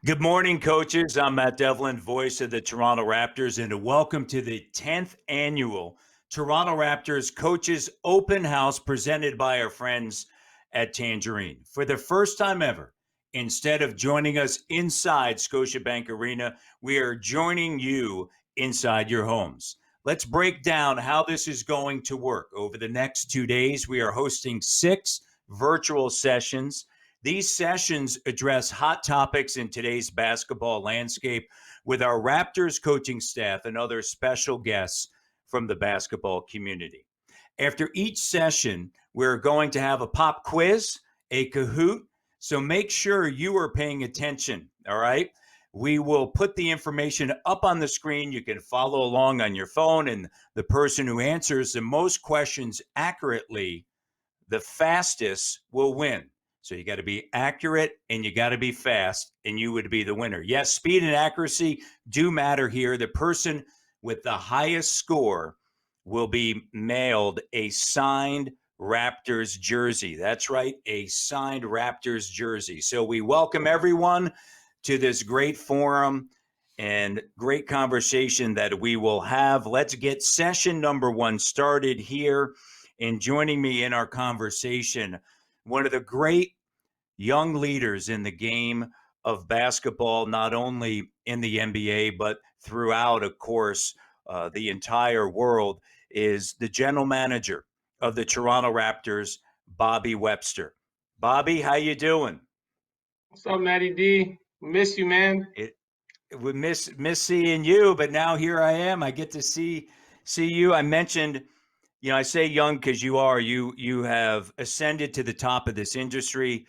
Good morning, coaches. I'm Matt Devlin, voice of the Toronto Raptors, and welcome to the 10th annual Toronto Raptors Coaches Open House presented by our friends at Tangerine. For the first time ever, instead of joining us inside Scotiabank Arena, we are joining you inside your homes. Let's break down how this is going to work. Over the next 2 days, we are hosting 6 virtual sessions. These sessions address hot topics in today's basketball landscape with our Raptors coaching staff and other special guests from the basketball community. After each session, we're going to have a pop quiz, a Kahoot, so make sure you are paying attention, all right? We will put the information up on the screen. You can follow along on your phone, and the person who answers the most questions accurately, the fastest, will win. So you got to be accurate and you got to be fast, and you would be the winner. Yes, speed and accuracy do matter here. The person with the highest score will be mailed a signed Raptors jersey. That's right, a signed Raptors jersey. So we welcome everyone to this great forum and great conversation that we will have. Let's get session number 1 started here. And joining me in our conversation, one of the great young leaders in the game of basketball, not only in the NBA, but throughout, of course, the entire world, is the general manager of the Toronto Raptors, Bobby Webster. Bobby, how you doing? What's up, Matty D? Miss you, man. It, we miss seeing you, but now here I am. I get to see you. I mentioned, I say young because you have ascended to the top of this industry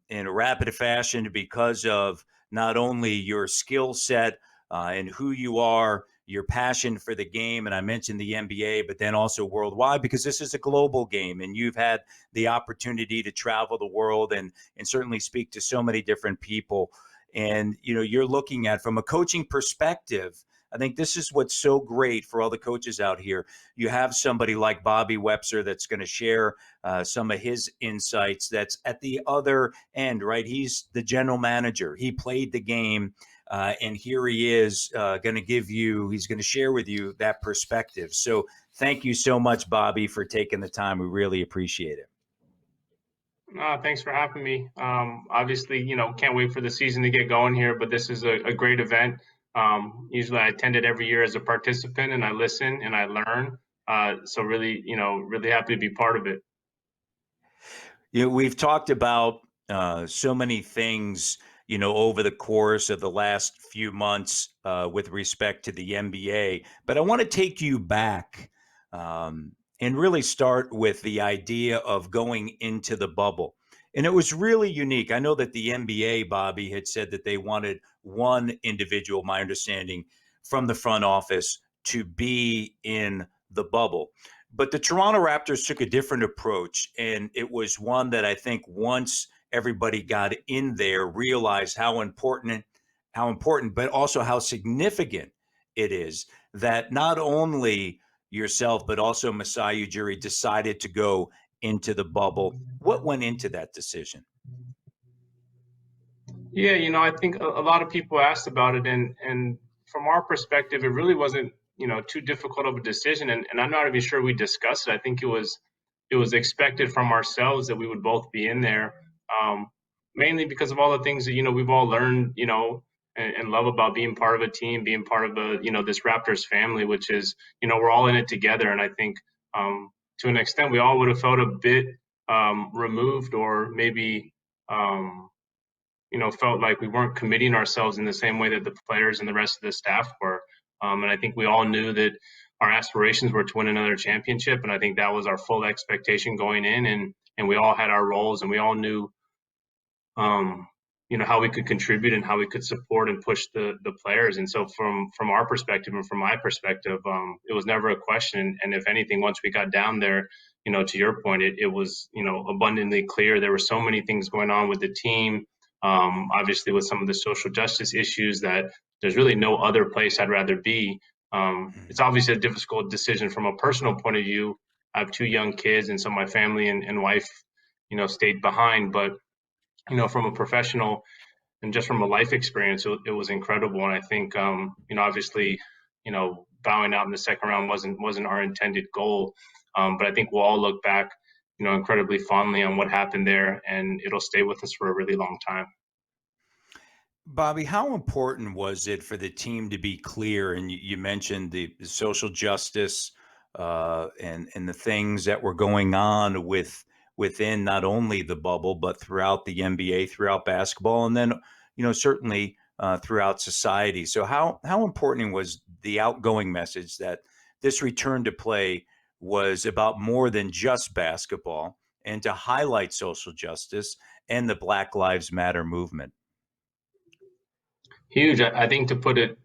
in a rapid fashion because of not only your skill set and who you are, your passion for the game, and I mentioned the NBA, but then also worldwide, because this is a global game, and you've had the opportunity to travel the world and certainly speak to so many different people. And you're looking at, from a coaching perspective, I think this is what's so great for all the coaches out here. You have somebody like Bobby Webster that's going to share some of his insights. That's at the other end, right? He's the general manager. He played the game, and here he is going to he's going to share with you that perspective. So thank you so much, Bobby, for taking the time. We really appreciate it. Thanks for having me. Obviously, can't wait for the season to get going here, but this is a great event. Usually I attend it every year as a participant, and I listen and I learn. So really, really happy to be part of it. We've talked about so many things, over the course of the last few months with respect to the NBA. But I want to take you back and really start with the idea of going into the bubble. And it was really unique. I know that the NBA, Bobby, had said that they wanted one individual, my understanding, from the front office to be in the bubble. But the Toronto Raptors took a different approach, and it was one that I think once everybody got in there, realized how important, but also how significant it is that not only yourself, but also Masai Ujiri decided to go into the bubble. What went into that decision? Yeah, I think a lot of people asked about it, and from our perspective, it really wasn't too difficult of a decision, and I'm not even sure we discussed it. I think it was expected from ourselves that we would both be in there, um, mainly because of all the things that we've all learned, and love about being part of a team, being part of this Raptors family, which is we're all in it together, and I think to an extent we all would have felt a bit removed or maybe. Felt like we weren't committing ourselves in the same way that the players and the rest of the staff were. And I think we all knew that our aspirations were to win another championship, and I think that was our full expectation going in. And we all had our roles, and we all knew, um, how we could contribute and how we could support and push the players. And so from our perspective and from my perspective, it was never a question. And if anything, once we got down there, to your point, it was abundantly clear there were so many things going on with the team. Obviously, with some of the social justice issues, that there's really no other place I'd rather be. It's obviously a difficult decision from a personal point of view. I have 2 young kids, and so my family and wife, stayed behind. But from a professional and just from a life experience, it was incredible. And I think, obviously, bowing out in the second round wasn't our intended goal, but I think we'll all look back, incredibly fondly on what happened there, and it'll stay with us for a really long time. Bobby, how important was it for the team to be clear? And you mentioned the social justice and the things that were going on within not only the bubble but throughout the NBA, throughout basketball, and then certainly throughout society. So how important was the outgoing message that this return to play was about more than just basketball, and to highlight social justice and the Black Lives Matter movement? Huge. I think, to put it,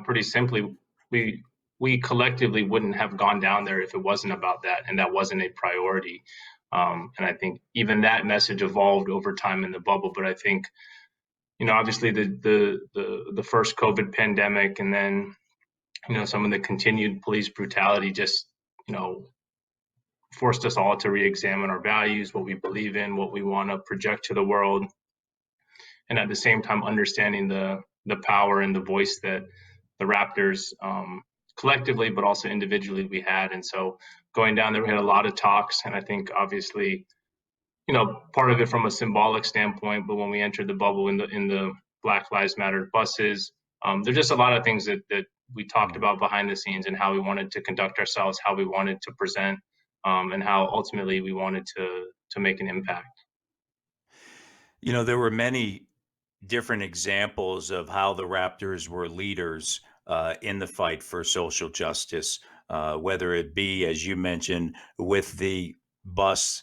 pretty simply, we we collectively wouldn't have gone down there if it wasn't about that, and that wasn't a priority. And I think even that message evolved over time in the bubble. But I think, obviously the first COVID pandemic, and then some of the continued police brutality just you know forced us all to re-examine our values, what we believe in, what we want to project to the world, and at the same time understanding the power and the voice that the Raptors, collectively, but also individually, we had. And so going down there, we had a lot of talks, and I think, obviously, part of it from a symbolic standpoint. But when we entered the bubble in the Black Lives Matter buses, there's just a lot of things that we talked about behind the scenes, and how we wanted to conduct ourselves, how we wanted to present, and how ultimately we wanted to make an impact. There were many different examples of how the Raptors were leaders in the fight for social justice, whether it be, as you mentioned, with the buses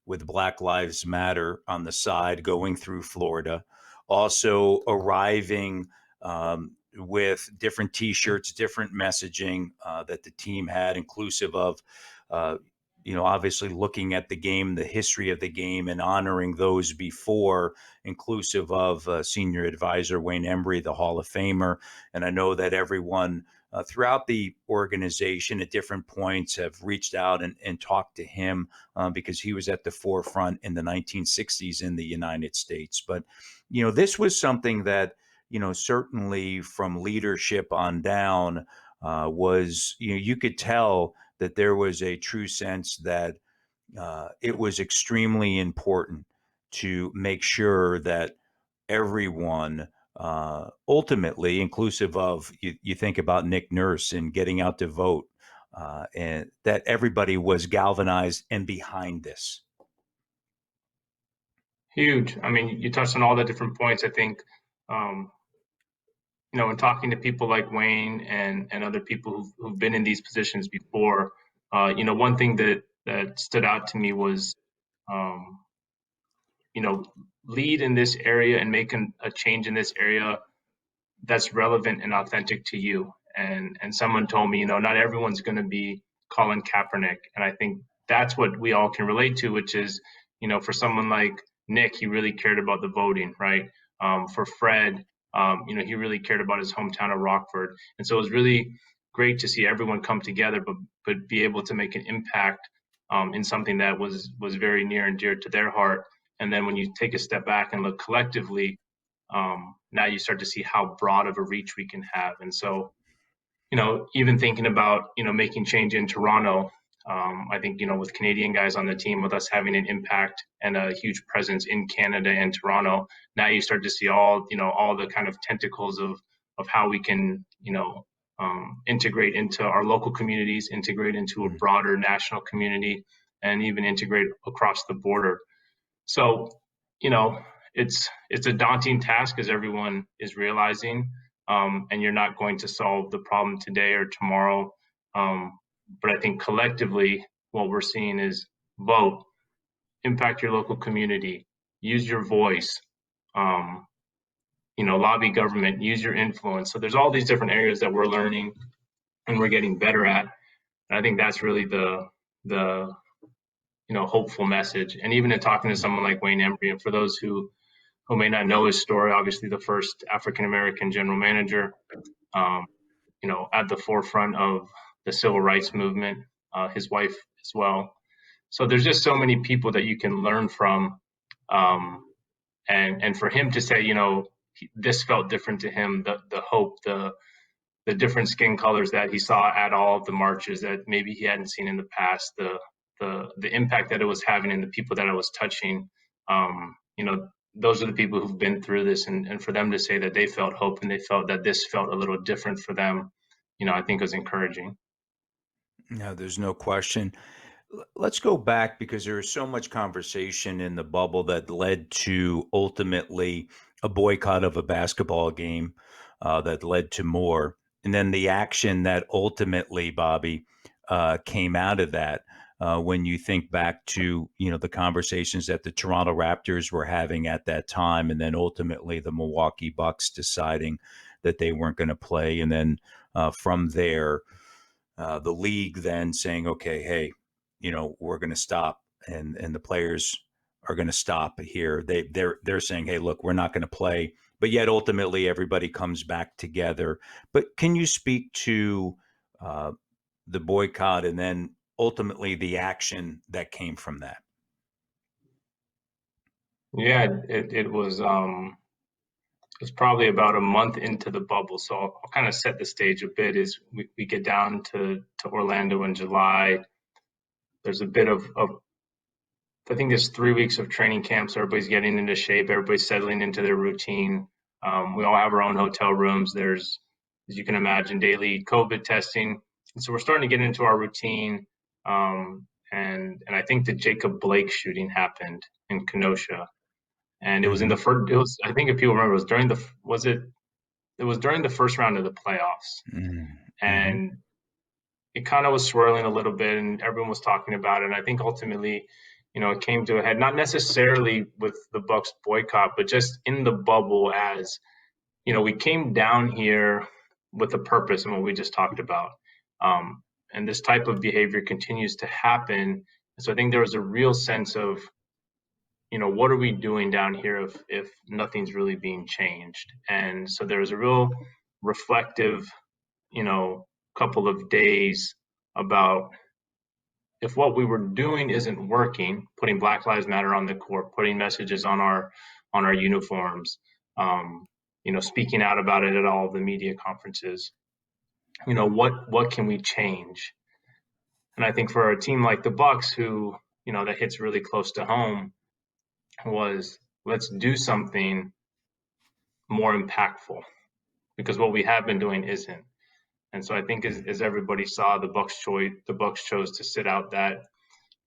with Black Lives Matter on the side going through Florida, also arriving with different T-shirts, different messaging that the team had, inclusive of. Uh, Obviously looking at the game, the history of the game, and honoring those before, inclusive of senior advisor Wayne Embry, the Hall of Famer. And I know that everyone throughout the organization at different points have reached out and talked to him because he was at the forefront in the 1960s in the United States. But, this was something that, certainly from leadership on down, was, you could tell that there was a true sense that it was extremely important to make sure that everyone, ultimately, inclusive of you think about Nick Nurse and getting out to vote, and that everybody was galvanized and behind this. Huge. I mean, you touched on all the different points. I think, um, in talking to people like Wayne and other people who've been in these positions before, one thing that stood out to me was, um, you know, lead in this area and making a change in this area that's relevant and authentic to you. And someone told me, not everyone's going to be Colin Kaepernick, and I think that's what we all can relate to, which is, for someone like Nick, he really cared about the voting, right? For Fred, he really cared about his hometown of Rockford, and so it was really great to see everyone come together, but be able to make an impact, in something that was very near and dear to their heart. And then when you take a step back and look collectively, now you start to see how broad of a reach we can have. And so, even thinking about, making change in Toronto, I think, with Canadian guys on the team, with us having an impact and a huge presence in Canada and Toronto, now you start to see all the kind of tentacles of how we can, integrate into our local communities, integrate into a Mm. broader national community, and even integrate across the border. So, you know, it's a daunting task, as everyone is realizing, and you're not going to solve the problem today or tomorrow. Um, but I think collectively, what we're seeing is vote, impact your local community, use your voice, um, lobby government, use your influence. So there's all these different areas that we're learning and we're getting better at. And I think that's really the hopeful message. And even in talking to someone like Wayne Embry, and for those who may not know his story, obviously the first African American general manager, um, at the forefront of the civil rights movement, his wife as well. So there's just so many people that you can learn from, um, and for him to say, this felt different to him, the hope, the different skin colors that he saw at all of the marches that maybe he hadn't seen in the past, the impact that it was having in the people that I was touching. Those are the people who've been through this, and for them to say that they felt hope and they felt that this felt a little different for them, I think was encouraging. No, there's no question. Let's go back because there was so much conversation in the bubble that led to ultimately a boycott of a basketball game that led to more. And then the action that ultimately, Bobby, came out of that. When you think back to the conversations that the Toronto Raptors were having at that time, and then ultimately the Milwaukee Bucks deciding that they weren't going to play, and then from there the league then saying, okay, hey, we're going to stop, and the players are going to stop here. They're saying, hey, look, we're not going to play, but yet ultimately everybody comes back together. But can you speak to uh, the boycott and then ultimately the action that came from that? Yeah, it was probably about a month into the bubble. So I'll kind of set the stage a bit. Is we get down to Orlando in July. There's a bit of I think there's 3 weeks of training camps. Everybody's getting into shape. Everybody's settling into their routine. We all have our own hotel rooms. There's, as you can imagine, daily COVID testing. And so we're starting to get into our routine. And I think the Jacob Blake shooting happened in Kenosha, and it was in Mm-hmm. the first. It was, I think, if people remember, it was during the was it it was during the first round of the playoffs, Mm-hmm. and it kind of was swirling a little bit, and everyone was talking about it. And I think ultimately, it came to a head, not necessarily with the Bucks boycott, but just in the bubble. As we came down here with a purpose and what we just talked about, um, and this type of behavior continues to happen. So I think there was a real sense of, what are we doing down here if nothing's really being changed? And so there was a real reflective, couple of days about, if what we were doing isn't working, putting Black Lives Matter on the court, putting messages on our uniforms, speaking out about it at all of the media conferences, what can we change? And I think for a team like the Bucks, who that hits really close to home, was, let's do something more impactful, because what we have been doing isn't. And so I think, as everybody saw, the Bucks chose to sit out that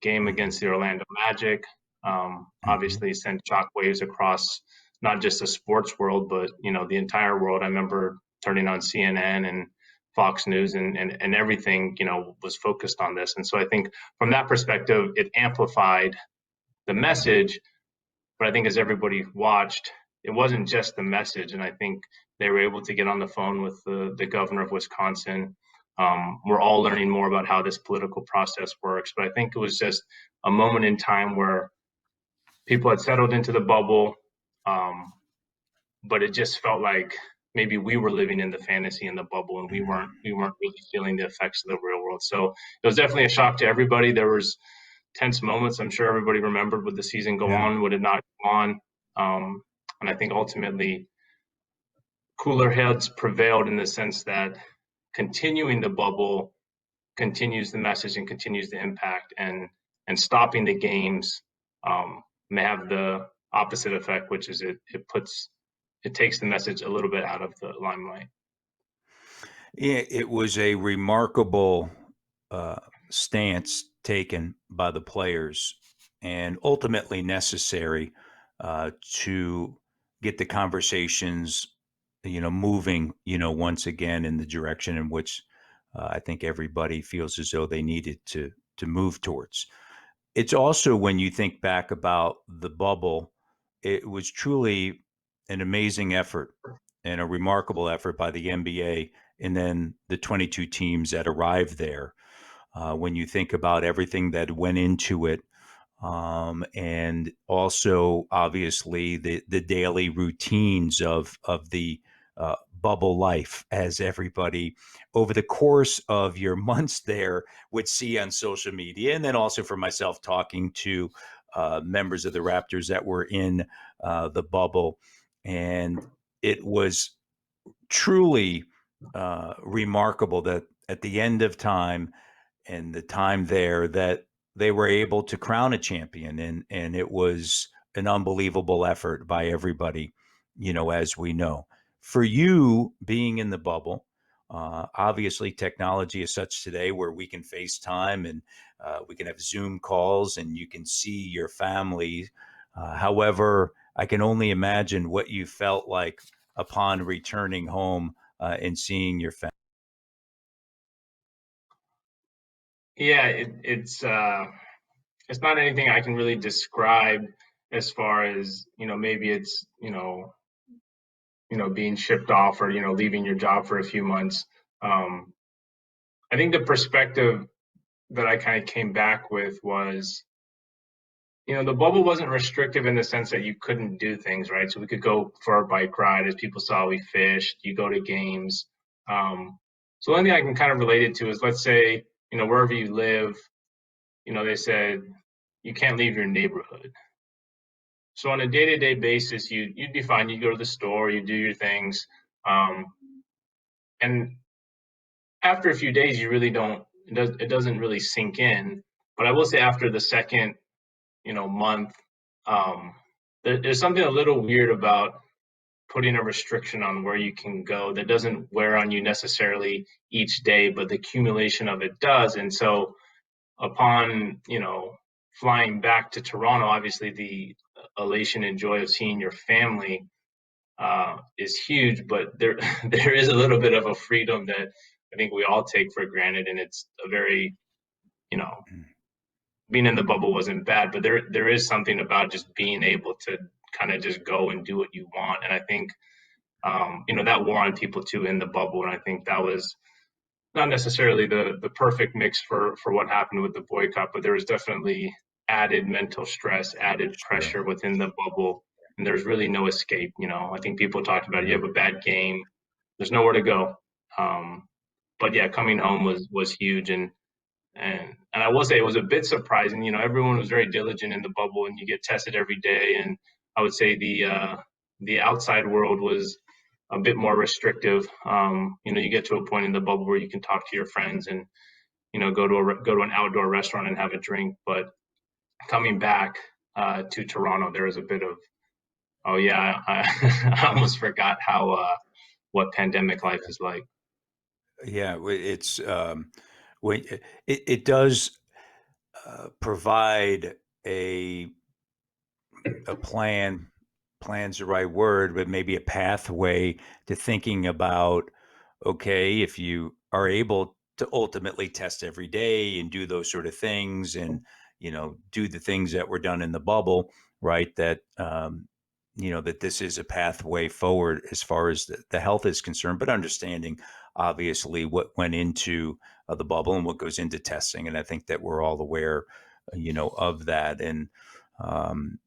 game Mm-hmm. against the Orlando Magic. Mm-hmm. Obviously, sent shockwaves across not just the sports world, but the entire world. I remember turning on CNN and Fox News, and everything was focused on this. And so I think from that perspective, it amplified the message. But I think as everybody watched, it wasn't just the message, and I think they were able to get on the phone with the governor of Wisconsin. We're all learning more about how this political process works, but I think it was just a moment in time where people had settled into the bubble, um, but it just felt like maybe we were living in the fantasy in the bubble, and we weren't Mm-hmm. we weren't really feeling the effects of the real world. So it was definitely a shock to everybody. There was tense moments. I'm sure everybody remembered, would the season go Yeah. on? Would it not go on? And I think ultimately cooler heads prevailed, in the sense that continuing the bubble continues the message and continues the impact, and stopping the games may have the opposite effect, which is it takes the message a little bit out of the limelight. It was a remarkable uh, stance taken by the players and ultimately necessary to get the conversations, moving, once again in the direction in which I think everybody feels as though they needed to move towards. It's also when you think back about the bubble, it was truly an amazing effort and a remarkable effort by the NBA and then the 22 teams that arrived there. When you think about everything that went into it, and also obviously the daily routines of the bubble life, as everybody over the course of your months there would see on social media, and then also for myself talking to members of the Raptors that were in the bubble, and it was truly remarkable that at the end of time and the time there that they were able to crown a champion, and it was an unbelievable effort by everybody, as we know. For you being in the bubble, obviously technology is such today where we can FaceTime and we can have Zoom calls and you can see your family. However, I can only imagine what you felt like upon returning home and seeing your family. Yeah, it's not anything I can really describe as far as, maybe it's, being shipped off or, leaving your job for a few months. Um, I think the perspective that I kind of came back with was, the bubble wasn't restrictive in the sense that you couldn't do things, right? So we could go for a bike ride, as people saw, we fished, you go to games. So the only thing I can kind of relate it to is, let's say, wherever you live, they said you can't leave your neighborhood. So on a day-to-day basis, you'd be fine. You go to the store, you do your things, um, and after a few days, you really don't. It doesn't really sink in. But I will say, after the second, month, um, there's something a little weird about putting a restriction on where you can go that doesn't wear on you necessarily each day, but the accumulation of it does. And so, upon flying back to Toronto, obviously the elation and joy of seeing your family is huge, but there there is a little bit of a freedom that I think we all take for granted, and it's a very, you know being in the bubble wasn't bad, but there is something about just being able to kind of just go and do what you want, and I think that wore on people too in the bubble, and I think that was not necessarily the perfect mix for what happened with the boycott, but there was definitely added mental stress, added Sure. pressure within the bubble, and there's really no escape. I think people talked about it. You Yeah. have a bad game, there's nowhere to go. Um, but yeah, coming home was huge, and I will say it was a bit surprising. Everyone was very diligent in the bubble, and you get tested every day. And I would say the outside world was a bit more restrictive. You get to a point in the bubble where you can talk to your friends and go to an outdoor restaurant and have a drink. But coming back to Toronto, there was a bit of, oh yeah, I almost forgot how what pandemic life is like. Yeah, it's when it does provide a plan. Plan's the right word, but maybe a pathway to thinking about, okay, if you are able to ultimately test every day and do those sort of things and, do the things that were done in the bubble, right? That, that this is a pathway forward as far as the health is concerned, but understanding obviously what went into the bubble and what goes into testing. And I think that we're all aware, of that. And,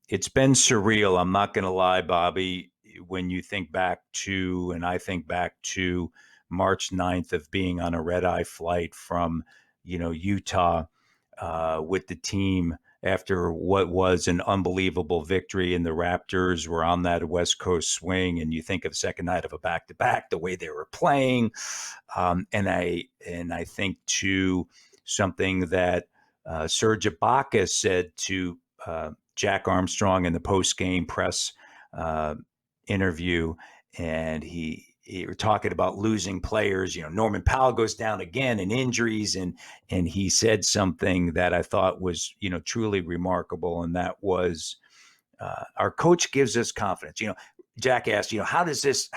it's been surreal. I'm not going to lie, Bobby. When you think back to, and I think back to March 9th of being on a red eye flight from, Utah with the team after what was an unbelievable victory, and the Raptors were on that West Coast swing. And you think of second night of a back to back, the way they were playing, and I think to something that Serge Ibaka said to Jack Armstrong in the post game press uh, interview, and he were talking about losing players. Norman Powell goes down again in injuries, and he said something that I thought was truly remarkable, and that was our coach gives us confidence. Jack asked, how does this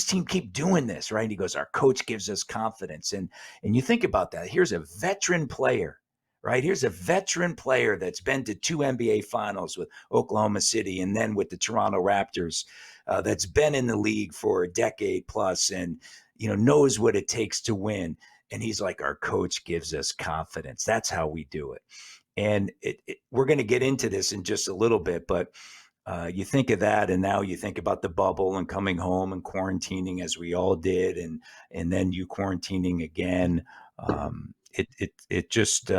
team keep doing this, right? And he goes, our coach gives us confidence. And you think about that. Here's a veteran player, right? Here's a veteran player that's been to two NBA finals with Oklahoma City and then with the Toronto Raptors, that's been in the league for a decade plus and, knows what it takes to win. And he's like, our coach gives us confidence. That's how we do it. And we're going to get into this in just a little bit, but you think of that, and now you think about the bubble and coming home and quarantining, as we all did, and then you quarantining again. It just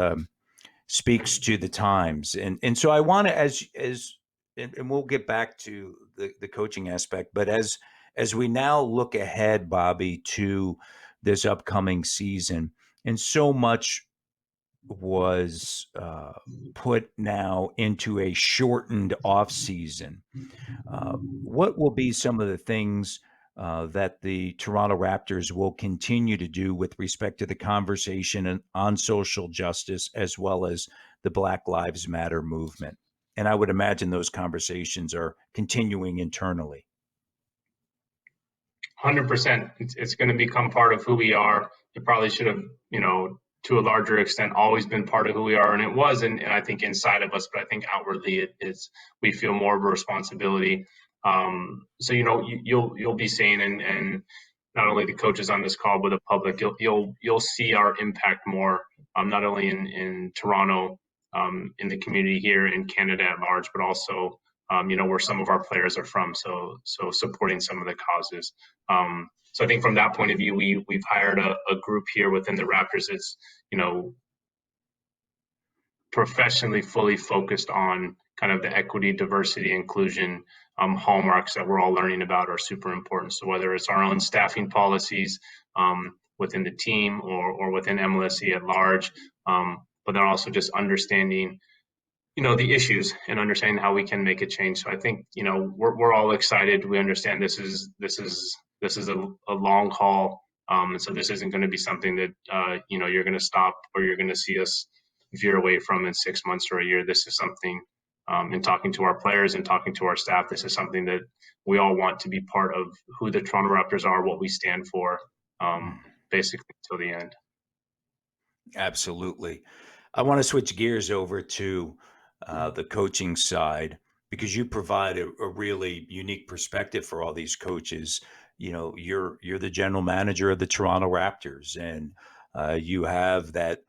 speaks to the times. And so I want to, and we'll get back to the coaching aspect, but as we now look ahead, Bobby, to this upcoming season, and so much was put now into a shortened off season. What will be some of the things that the Toronto Raptors will continue to do with respect to the conversation on social justice as well as the Black Lives Matter movement? And I would imagine those conversations are continuing internally. 100%. It's going to become part of who we are. It probably should have, to a larger extent, always been part of who we are, and it was. And I think inside of us, but I think outwardly, it is. We feel more of a responsibility. So you'll be seeing, and not only the coaches on this call, but the public, you'll see our impact more, not only in Toronto, in the community here in Canada at large, but also where some of our players are from. So supporting some of the causes. So I think from that point of view, we've hired a group here within the Raptors that's professionally fully focused on kind of the equity, diversity, inclusion hallmarks that we're all learning about are super important. So whether it's our own staffing policies within the team or within MLSE at large, but then also just understanding the issues and understanding how we can make a change. So I think we're all excited. We understand this is a long haul, and so this isn't going to be something that you're going to stop or you're going to see us veer away from in 6 months or a year. This is something, in talking to our players and talking to our staff, this is something that we all want to be part of who the Toronto Raptors are, what we stand for, basically until the end. Absolutely. I want to switch gears over to the coaching side because you provide a really unique perspective for all these coaches. You're the general manager of the Toronto Raptors, and you have that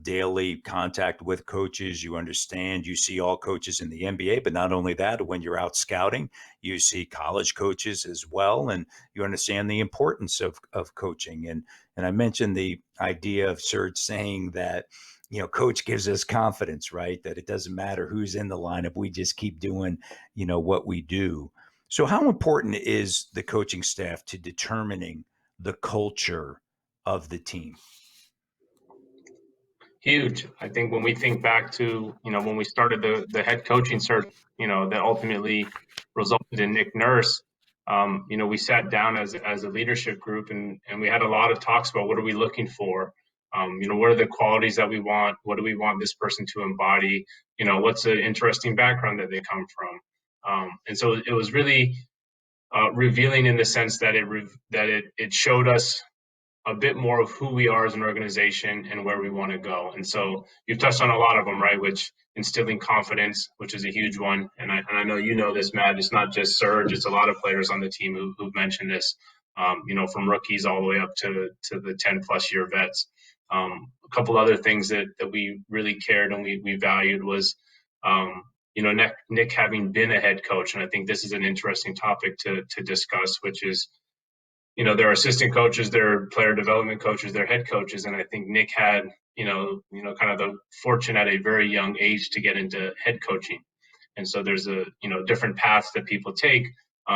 daily contact with coaches. You understand. You see all coaches in the NBA, but not only that. When you're out scouting, you see college coaches as well, and you understand the importance of coaching. And I mentioned the idea of Serge saying that, coach gives us confidence, right? That it doesn't matter who's in the lineup. We just keep doing, what we do. So how important is the coaching staff to determining the culture of the team? Huge. I think when we think back to, when we started the head coaching search, that ultimately resulted in Nick Nurse, we sat down as a leadership group and we had a lot of talks about what are we looking for? What are the qualities that we want? What do we want this person to embody? What's an interesting background that they come from? And so it was really revealing in the sense that it showed us a bit more of who we are as an organization and where we want to go. And so you've touched on a lot of them, right? Which instilling confidence, which is a huge one. And I know this, Matt. It's not just Serge; it's a lot of players on the team who've mentioned this. From rookies all the way up to the 10+ year vets. A couple other things that we really cared and we valued was, Nick having been a head coach, and I think this is an interesting topic to discuss, which is there are assistant coaches, there are player development coaches, there are head coaches, and I think Nick had kind of the fortune at a very young age to get into head coaching, and so there's different paths that people take.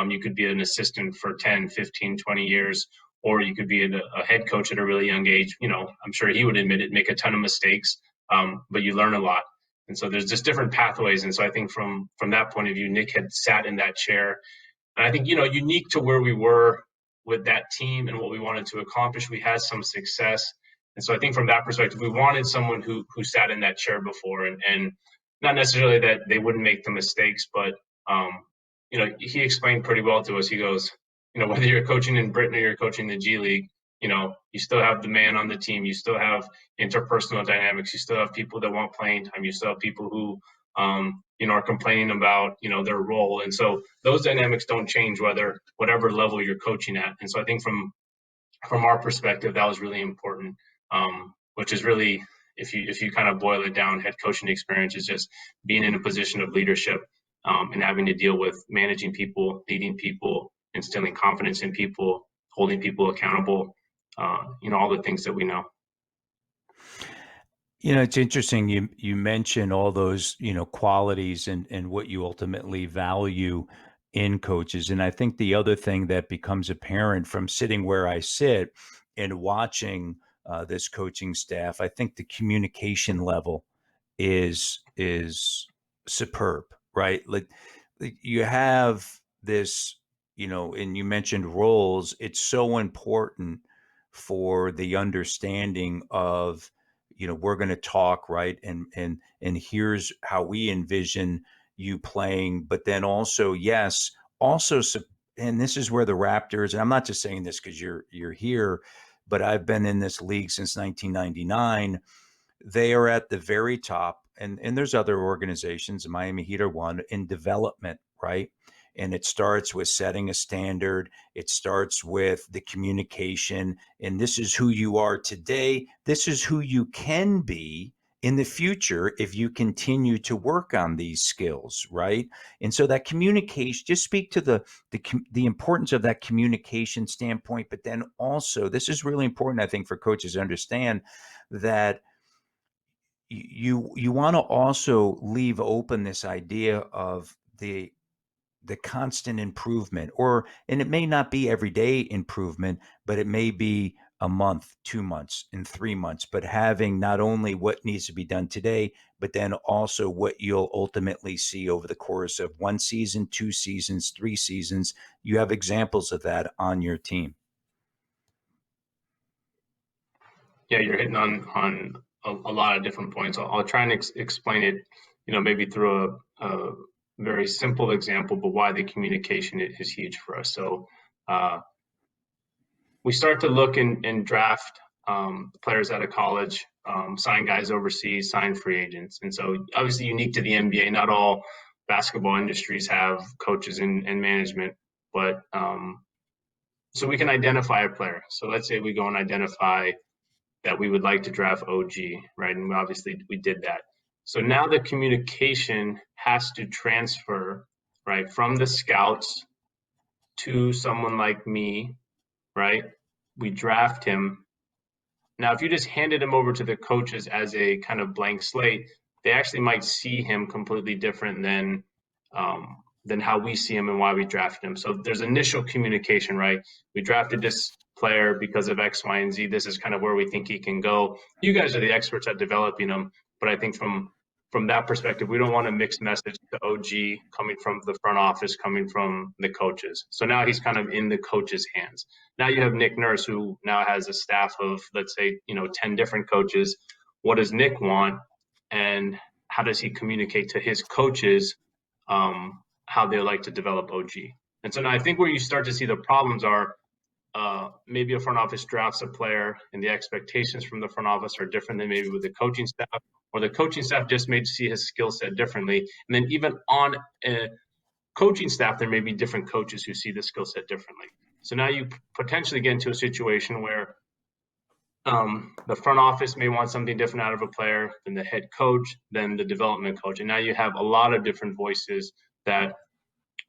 You could be an assistant for 10, 15, 20 years, or you could be a head coach at a really young age. I'm sure he would admit it, make a ton of mistakes, but you learn a lot. And so there's just different pathways. And so I think from that point of view, Nick had sat in that chair. And I think, unique to where we were with that team and what we wanted to accomplish, we had some success. And so I think from that perspective, we wanted someone who sat in that chair before, and not necessarily that they wouldn't make the mistakes, but he explained pretty well to us. He goes, whether you're coaching in Britain or you're coaching the G League, you still have the man on the team. You still have interpersonal dynamics. You still have people that want playing time. You still have people who, are complaining about, their role. And so those dynamics don't change whatever level you're coaching at. And so I think from our perspective, that was really important, which is really, if you kind of boil it down, head coaching experience is just being in a position of leadership, and having to deal with managing people, leading people, instilling confidence in people, holding people accountable, all the things that we know. It's interesting. You mention all those, qualities and what you ultimately value in coaches. And I think the other thing that becomes apparent from sitting where I sit and watching this coaching staff, I think the communication level is superb, right? Like you have this, and you mentioned roles. It's so important for the understanding of, we're going to talk, right, and here's how we envision you playing, but then also, yes, also, and this is where the Raptors, and I'm not just saying this because you're here, but I've been in this league since 1999. They are at the very top, and there's other organizations, Miami Heat are one, in development, right? And it starts with setting a standard. It starts with the communication. And this is who you are today. This is who you can be in the future if you continue to work on these skills, right? And so that communication, just speak to the importance of that communication standpoint, but then also this is really important, I think, for coaches to understand that you want to also leave open this idea of the constant improvement, or and it may not be everyday improvement, but it may be a month, 2 months, and 3 months, but having not only what needs to be done today, but then also what you'll ultimately see over the course of one season, 2 seasons, 3 seasons. You have examples of that on your team. Yeah, you're hitting on a lot of different points. I'll try and explain it, maybe through a very simple example, but why the communication is huge for us. So uh, we start to look and draft players out of college, sign guys overseas, sign free agents, and so obviously unique to the NBA. Not all basketball industries have coaches and management, but so we can identify a player. So let's say we go and identify that we would like to draft OG, right? And obviously we did that. So now the communication has to transfer, right, from the scouts to someone like me, right? We draft him. Now, if you just handed him over to the coaches as a kind of blank slate, they actually might see him completely different than how we see him and why we drafted him. So there's initial communication, right? We drafted this player because of X, Y, and Z. This is kind of where we think he can go. You guys are the experts at developing him, but I think from that perspective, we don't want a mixed message to OG coming from the front office, coming from the coaches. So now he's kind of in the coaches' hands. Now you have Nick Nurse, who now has a staff of, let's say, 10 different coaches. What does Nick want? And how does he communicate to his coaches how they like to develop OG? And so now I think where you start to see the problems are maybe a front office drafts a player and the expectations from the front office are different than maybe with the coaching staff, or the coaching staff just may see his skill set differently. And then even on a coaching staff, there may be different coaches who see the skill set differently. So now you potentially get into a situation where the front office may want something different out of a player than the head coach, than the development coach. And now you have a lot of different voices that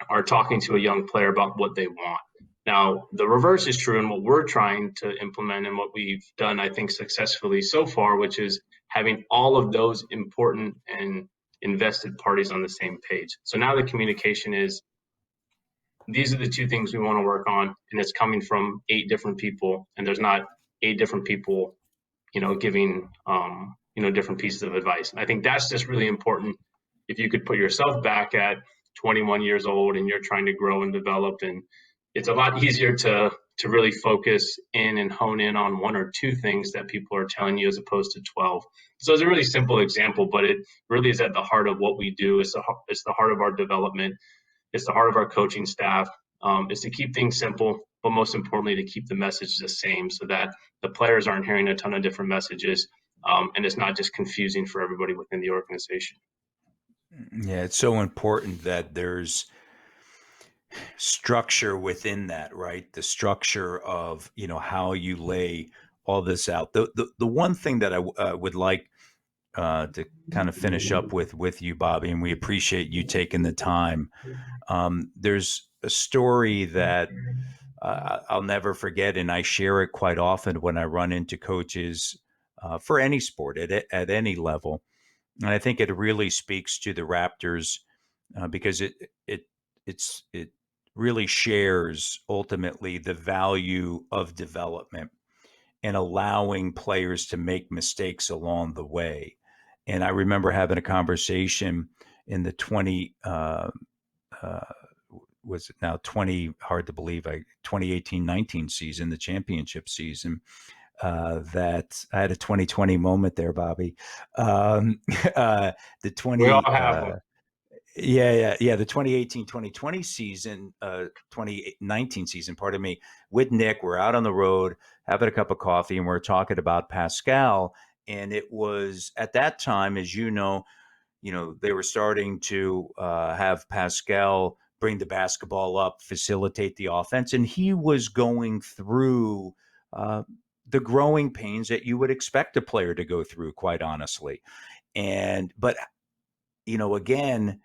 are talking to a young player about what they want. Now, the reverse is true, and what we're trying to implement and what we've done, I think, successfully so far, which is having all of those important and invested parties on the same page. So now the communication is these are the two things we want to work on, and it's coming from 8 different people, and there's not 8 different people, giving different pieces of advice. And I think that's just really important. If you could put yourself back at 21 years old and you're trying to grow and develop, and it's a lot easier to really focus in and hone in on 1 or 2 things that people are telling you as opposed to 12. So it's a really simple example, but it really is at the heart of what we do. It's the heart of our development. It's the heart of our coaching staff. Is to keep things simple, but most importantly, to keep the message the same so that the players aren't hearing a ton of different messages, and it's not just confusing for everybody within the organization. Yeah, it's so important that there's structure within that, right? The structure of, how you lay all this out. The one thing that I would like to kind of finish up with you, Bobby, and we appreciate you taking the time. There's a story that I'll never forget, and I share it quite often when I run into coaches for any sport at any level. And I think it really speaks to the Raptors because it really shares ultimately the value of development and allowing players to make mistakes along the way. And I remember having a conversation in the 20 uh, was it now 20 hard to believe I 2018-19 season, the championship season, that I had a 2020 moment there, Bobby. Um, the We all 20 have them. yeah, the 2018-2020 season, 2019 season, pardon me, with Nick, we're out on the road having a cup of coffee and we're talking about Pascal. And it was at that time, as they were starting to have Pascal bring the basketball up, facilitate the offense, and he was going through uh, the growing pains that you would expect a player to go through, quite honestly. But again,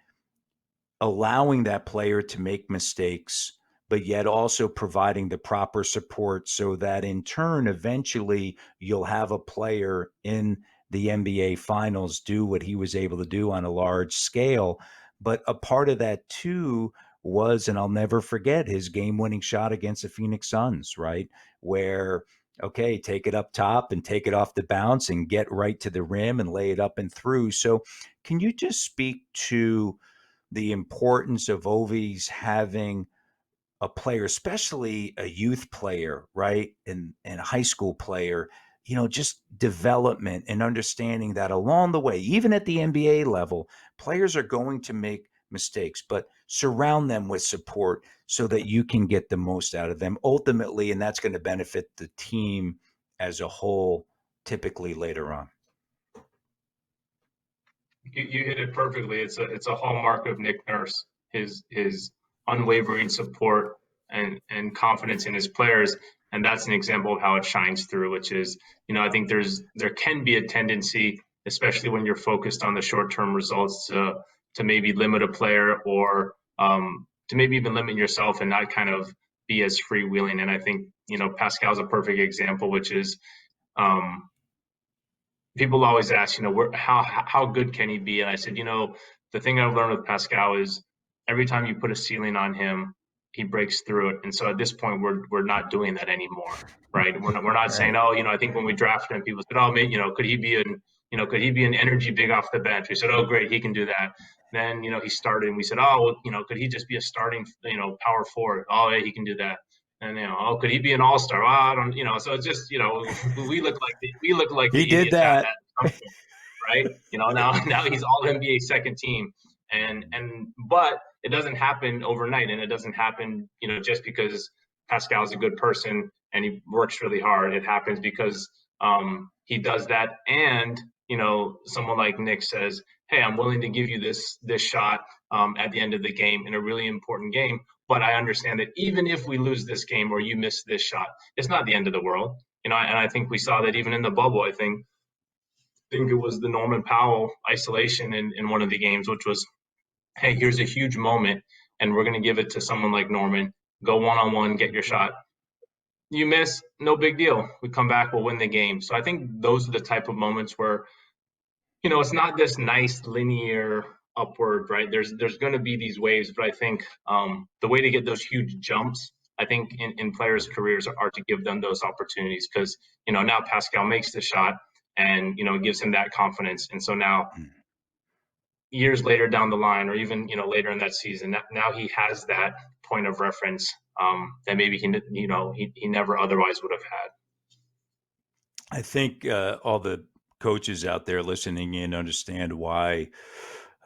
allowing that player to make mistakes, but yet also providing the proper support so that in turn, eventually, you'll have a player in the NBA finals do what he was able to do on a large scale. But a part of that too was, and I'll never forget his game winning shot against the Phoenix Suns, right? Where, okay, take it up top and take it off the bounce and get right to the rim and lay it up and through. So, can you just speak to the importance of Ovi's having a player, especially a youth player, right? And a high school player, just development and understanding that along the way, even at the NBA level, players are going to make mistakes, but surround them with support so that you can get the most out of them ultimately. And that's going to benefit the team as a whole, typically later on. You hit it perfectly. It's a hallmark of Nick Nurse, his unwavering support and confidence in his players, and that's an example of how it shines through. Which is, I think there can be a tendency, especially when you're focused on the short term results, to maybe limit a player or to maybe even limit yourself and not kind of be as freewheeling. And I think Pascal's a perfect example, which is um, people always ask, how good can he be? And I said, the thing I've learned with Pascal is every time you put a ceiling on him, he breaks through it. And so at this point, we're not doing that anymore, right? We're not saying, Right. oh, I think when we drafted him, people said, oh, maybe, could he be an energy big off the bench? We said, oh, great, he can do that. Then he started, and we said, oh, well, could he just be a starting, power forward? Oh, yeah, he can do that. And oh, could he be an all-star? Well, I don't, so it's just, we look like the He did idiots at that. some point, right? Now he's all NBA second team, but it doesn't happen overnight, and it doesn't happen, just because Pascal's a good person and he works really hard. It happens because he does that, and someone like Nick says, "Hey, I'm willing to give you this shot at the end of the game in a really important game." But I understand that even if we lose this game or you miss this shot, it's not the end of the world. And I think we saw that even in the bubble. I think it was the Norman Powell isolation in one of the games, which was, hey, here's a huge moment, and we're going to give it to someone like Norman. Go one on one, get your shot. You miss, no big deal. We come back, we'll win the game. So I think those are the type of moments where it's not this nice linear upward, right? There's going to be these waves, but I think the way to get those huge jumps, I think in players' careers are to give them those opportunities because now Pascal makes the shot and it gives him that confidence, and so now years later down the line, or even later in that season, now he has that point of reference that maybe he never otherwise would have had. I think all the coaches out there listening in understand why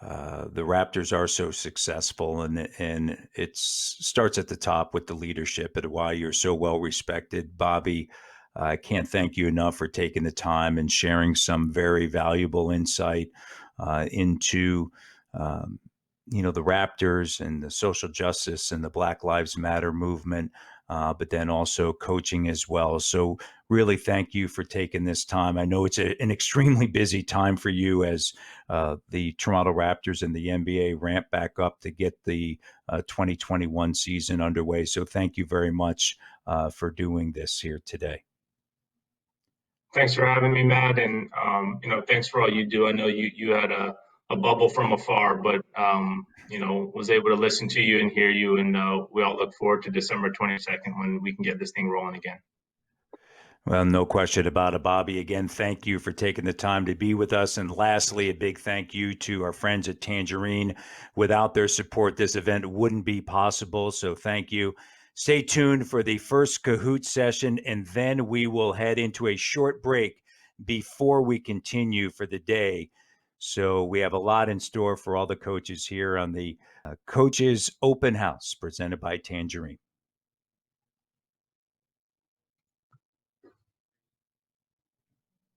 the Raptors are so successful, and it starts at the top with the leadership and why you're so well respected, Bobby. I can't thank you enough for taking the time and sharing some very valuable insight into um, the Raptors and the social justice and the Black Lives Matter movement, but then also coaching as well. So really thank you for taking this time. I know it's an extremely busy time for you as the Toronto Raptors and the NBA ramp back up to get the 2021 season underway. So thank you very much for doing this here today. Thanks for having me, Matt, and thanks for all you do. I know you had a bubble from afar, but was able to listen to you and hear you, and we all look forward to December 22nd when we can get this thing rolling again. Well, no question about it, Bobby. Again, thank you for taking the time to be with us. And lastly, a big thank you to our friends at Tangerine. Without their support, this event wouldn't be possible. So thank you. Stay tuned for the first Kahoot session, and then we will head into a short break before we continue for the day. So we have a lot in store for all the coaches here on the Coaches Open House presented by Tangerine.